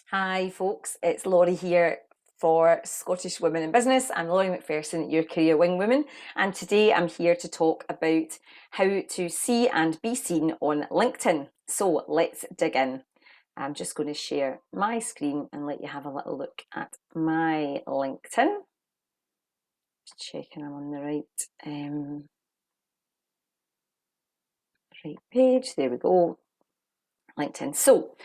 Hi folks, it's Laurie here for Scottish Women in Business. I'm Laurie McPherson, your career wing woman, and today I'm here to talk about how to see and be seen on LinkedIn. So let's dig in. I'm just going to share my screen and let you have a little look at my LinkedIn. Just checking I'm on the right page. There we go. LinkedIn. So,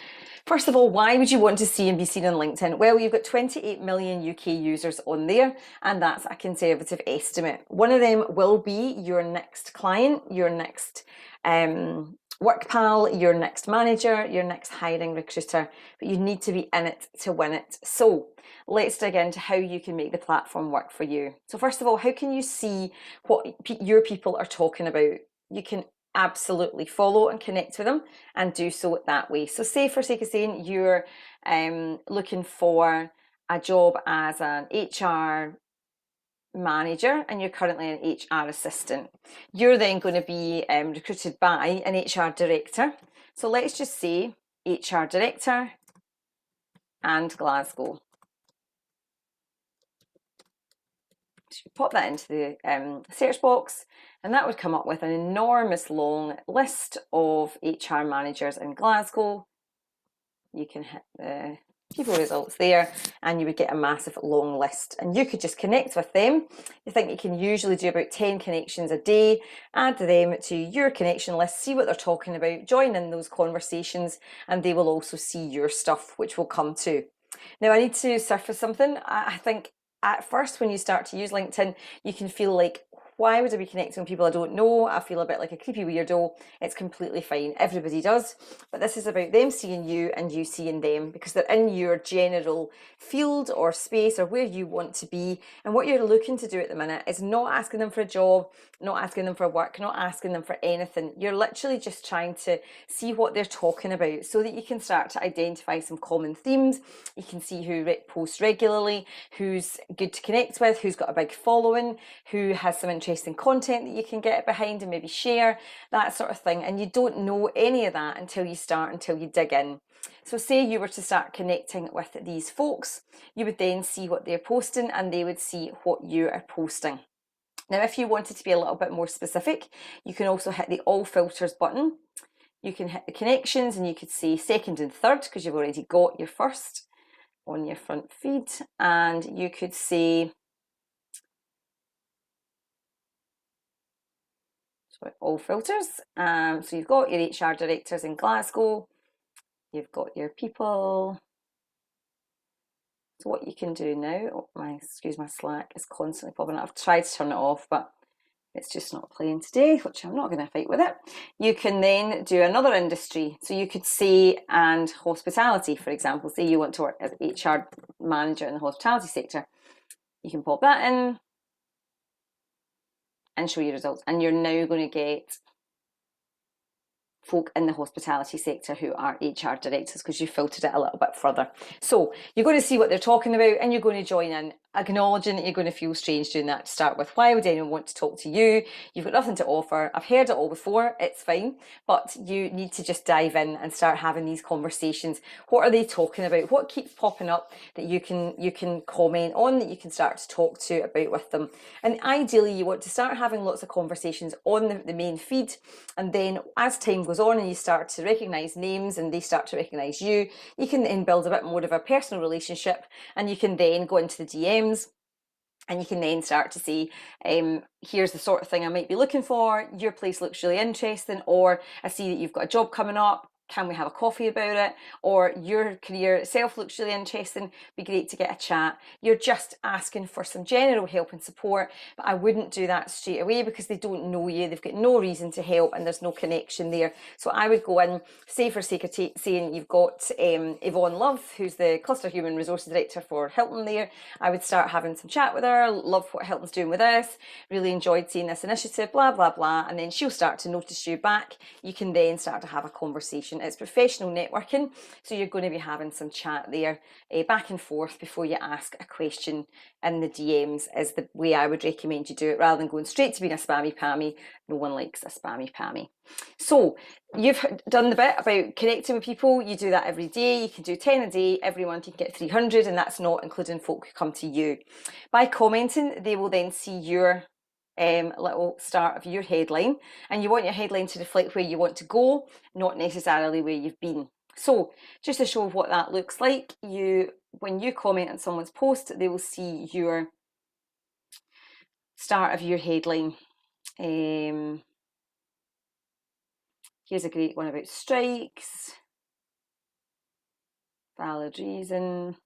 first of all, why would you want to see and be seen on LinkedIn? Well, you've got 28 million UK users on there, and that's a conservative estimate. One of them will be your next client, your next work pal, your next manager, your next hiring recruiter, but you need to be in it to win it. So, let's dig into how you can make the platform work for you. So, first of all, how can you see what your people are talking about? You can absolutely follow and connect with them and do so that way. So say for sake of saying you're looking for a job as an HR manager and you're currently an HR assistant. You're then going to be recruited by an HR director. So let's just say HR director and Glasgow. So you pop that into the search box and that would come up with an enormous long list of HR managers in Glasgow. You can hit the people results there and you would get a massive long list and you could just connect with them. You think you can usually do about 10 connections a day, add them to your connection list, see what they're talking about, join in those conversations, and they will also see your stuff, which we'll come to. Now I need to surface something. I think at first when you start to use LinkedIn, you can feel like, why would I be connecting with people I don't know? I feel a bit like a creepy weirdo. It's completely fine. Everybody does. But this is about them seeing you and you seeing them because they're in your general field or space or where you want to be. And what you're looking to do at the minute is not asking them for a job, not asking them for work, not asking them for anything. You're literally just trying to see what they're talking about so that you can start to identify some common themes. You can see who posts regularly, who's good to connect with, who's got a big following, who has some interesting content that you can get behind and maybe share, that sort of thing. And you don't know any of that until you dig in. So say you were to start connecting with these folks, you would then see what they're posting and they would see what you are posting. Now, if you wanted to be a little bit more specific, you can also hit the all filters button. You can hit the connections and you could say second and third because you've already got your first on your front feed, and you could say all filters. So you've got your HR directors in Glasgow, you've got your people. So what you can do now, excuse my Slack is constantly popping up. I've tried to turn it off, but it's just not playing today, which I'm not going to fight with it. You can then do another industry. So you could say, and hospitality, for example, say you want to work as HR manager in the hospitality sector. You can pop that in and show your results. And you're now going to get folk in the hospitality sector who are HR directors because you filtered it a little bit further. So you're going to see what they're talking about and you're going to join in, acknowledging that you're going to feel strange doing that to start with. Why would anyone want to talk to you? You've got nothing to offer. I've heard it all before. It's fine. But you need to just dive in and start having these conversations. What are they talking about? What keeps popping up that you can comment on, that you can start to talk to about with them? And ideally, you want to start having lots of conversations on the main feed. And then as time goes on and you start to recognise names and they start to recognise you, you can then build a bit more of a personal relationship and you can then go into the DMs and you can then start to say, here's the sort of thing I might be looking for, your place looks really interesting, or I see that you've got a job coming up, can we have a coffee about it? Or your career itself looks really interesting, be great to get a chat. You're just asking for some general help and support, but I wouldn't do that straight away because they don't know you, they've got no reason to help and there's no connection there. So I would go in, say for sake of saying you've got Yvonne Love, who's the Cluster Human Resources Director for Hilton there. I would start having some chat with her, love what Hilton's doing with us, really enjoyed seeing this initiative, blah, blah, blah. And then she'll start to notice you back. You can then start to have a conversation conversation. It's professional networking, so you're going to be having some chat there, back and forth before you ask a question in the DMs is the way I would recommend you do it, rather than going straight to being a spammy pammy. No one likes a spammy pammy. So you've done the bit about connecting with people. You do that every day. You can do 10 a day. Every month you can get 300, and that's not including folk who come to you. By commenting, they will then see your little start of your headline, and you want your headline to reflect where you want to go, not necessarily where you've been. So just to show what that looks like, when you comment on someone's post, they will see your start of your headline. Here's a great one about strikes. Valid reason.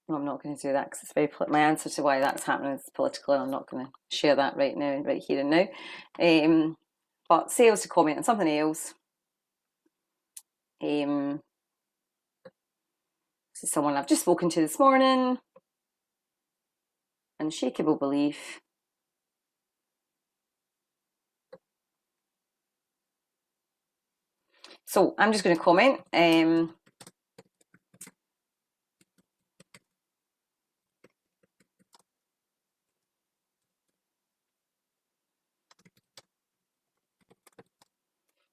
No, I'm not going to do that because it's very my answer to why that's happening is political, and I'm not going to share that right now, right here and now. But sales to comment on something else. This is someone I've just spoken to this morning. Unshakable belief. So I'm just going to comment.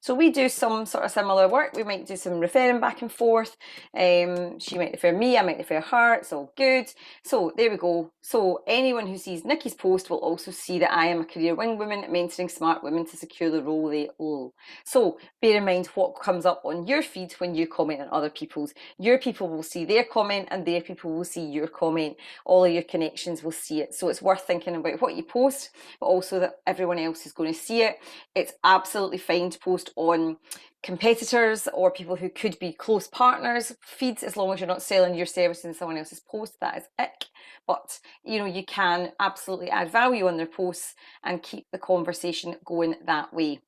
So we do some sort of similar work. We might do some referring back and forth. She might refer me, I might refer her. It's all good. So there we go. So anyone who sees Nikki's post will also see that I am a career wing woman mentoring smart women to secure the role they own. So bear in mind what comes up on your feed when you comment on other people's. Your people will see their comment and their people will see your comment. All of your connections will see it. So it's worth thinking about what you post, but also that everyone else is going to see it. It's absolutely fine to post on competitors or people who could be close partners feeds, as long as you're not selling your services in someone else's post. That is ick. But you can absolutely add value on their posts and keep the conversation going that way.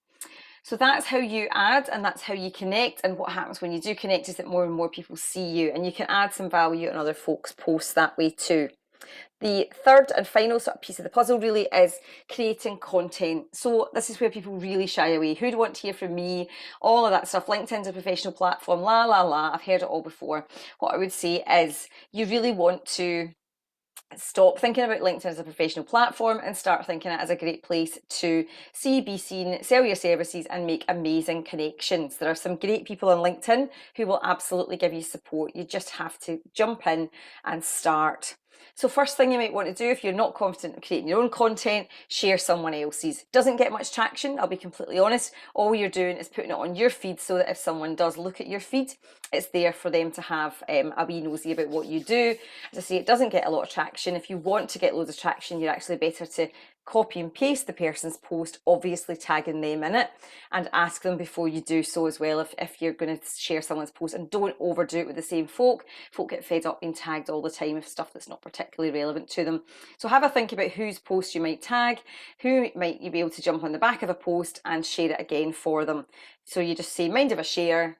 So that's how you add, and that's how you connect. And what happens when you do connect is that more and more people see you, and you can add some value on other folks' posts that way too. The third and final sort of piece of the puzzle really is creating content. So this is where people really shy away. Who'd want to hear from me? All of that stuff. LinkedIn's a professional platform. La, la, la. I've heard it all before. What I would say is you really want to stop thinking about LinkedIn as a professional platform and start thinking it as a great place to see, be seen, sell your services and make amazing connections. There are some great people on LinkedIn who will absolutely give you support. You just have to jump in and start. So first thing you might want to do if you're not confident in creating your own content, share someone else's. Doesn't get much traction, I'll be completely honest. All you're doing is putting it on your feed so that if someone does look at your feed, it's there for them to have a wee nosy about what you do. As I say, it doesn't get a lot of traction. If you want to get loads of traction, you're actually better to copy and paste the person's post, obviously tagging them in it, and ask them before you do so as well if you're going to share someone's post, and don't overdo it with the same folk. Folk get fed up being tagged all the time with stuff that's not particularly relevant to them. So have a think about whose post you might tag, who might you be able to jump on the back of a post and share it again for them. So you just say mind of a share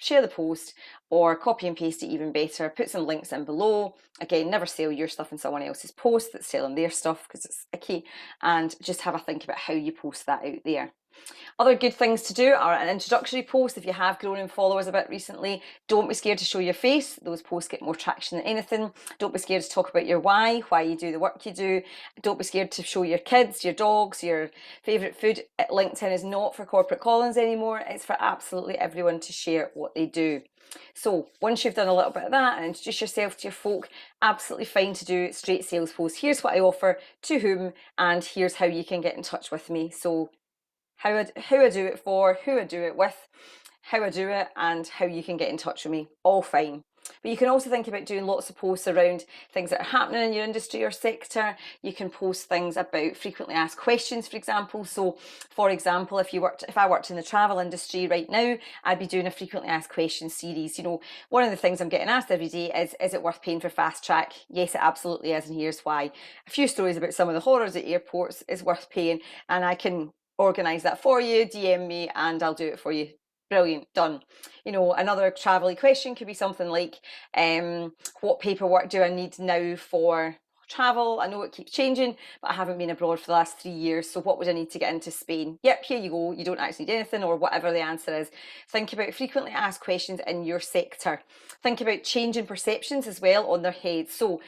the post, or copy and paste it even better, put some links in below. Again, never sell your stuff in someone else's post that's selling their stuff because it's icky, and just have a think about how you post that out there. Other good things to do are an introductory post. If you have grown in followers a bit recently, don't be scared to show your face. Those posts get more traction than anything. Don't be scared to talk about your why you do the work you do. Don't be scared to show your kids, your dogs, your favourite food. LinkedIn is not for corporate callings anymore. It's for absolutely everyone to share what they do. So once you've done a little bit of that and introduce yourself to your folk, absolutely fine to do straight sales posts. Here's what I offer, to whom, and here's how you can get in touch with me. So who I do it for, who I do it with, how I do it, and how you can get in touch with me. All fine. But you can also think about doing lots of posts around things that are happening in your industry or sector. You can post things about frequently asked questions, for example. So, for example, if I worked in the travel industry right now, I'd be doing a frequently asked questions series. One of the things I'm getting asked every day is it worth paying for fast track? Yes, it absolutely is, and here's why. A few stories about some of the horrors at airports is worth paying, and I can organise that for you. DM me and I'll do it for you. Brilliant, done. Another travel question could be something like, what paperwork do I need now for travel. I know it keeps changing, but I haven't been abroad for the last 3 years. So what would I need to get into Spain? Yep, here you go. You don't actually need anything, or whatever the answer is. Think about frequently asked questions in your sector. Think about changing perceptions as well on their heads. So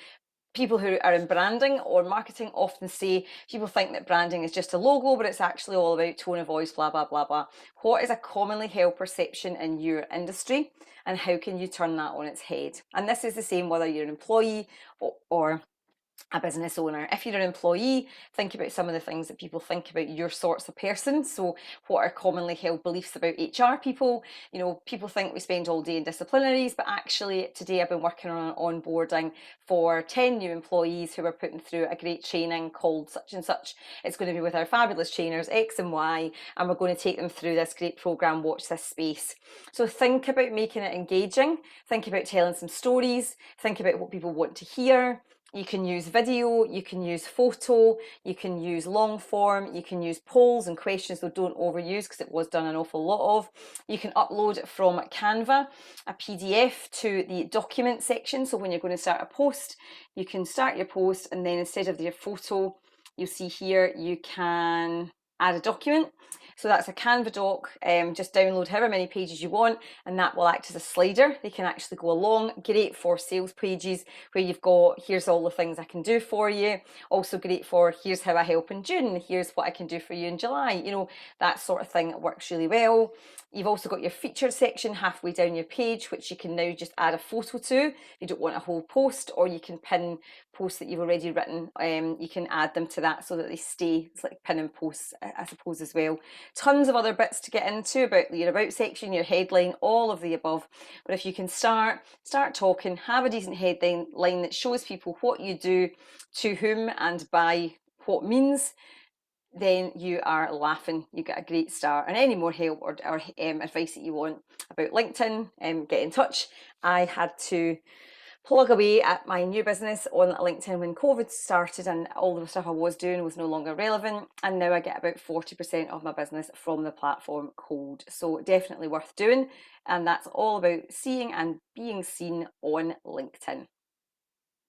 people who are in branding or marketing often say people think that branding is just a logo, but it's actually all about tone of voice, blah, blah, blah, blah. What is a commonly held perception in your industry, and how can you turn that on its head? And this is the same whether you're an employee or a business owner. If you're an employee, think about some of the things that people think about your sorts of person. So what are commonly held beliefs about HR people? You know, people think we spend all day in disciplinaries, but actually today I've been working on onboarding for 10 new employees who are putting through a great training called such and such. It's going to be with our fabulous trainers X and Y, and we're going to take them through this great program, Watch This Space. So think about making it engaging, think about telling some stories, think about what people want to hear. You can use video, you can use photo, you can use long form, you can use polls and questions, though don't overuse because it was done an awful lot of. You can upload from Canva a PDF to the document section. So when you're going to start a post, you can start your post, and then instead of your photo, you'll see here you can add a document. So that's a Canva doc. Just download however many pages you want, and that will act as a slider. They can actually go along. Great for sales pages where you've got, here's all the things I can do for you. Also great for, here's how I help in June, here's what I can do for you in July. You know, that sort of thing works really well. You've also got your featured section halfway down your page, which you can now just add a photo to if you don't want a whole post, or you can pin posts that you've already written. You can add them to that so that they stay. It's like pin and posts, I suppose, as well. Tons of other bits to get into about your about section, your headline, all of the above. But if you can start talking, have a decent headline that shows people what you do, to whom, and by what means, then you are laughing. You get a great start. And any more help or advice that you want about LinkedIn, get in touch. I had to plug away at my new business on LinkedIn when COVID started, and all the stuff I was doing was no longer relevant, and now I get about 40% of my business from the platform cold. So definitely worth doing, and that's all about seeing and being seen on LinkedIn.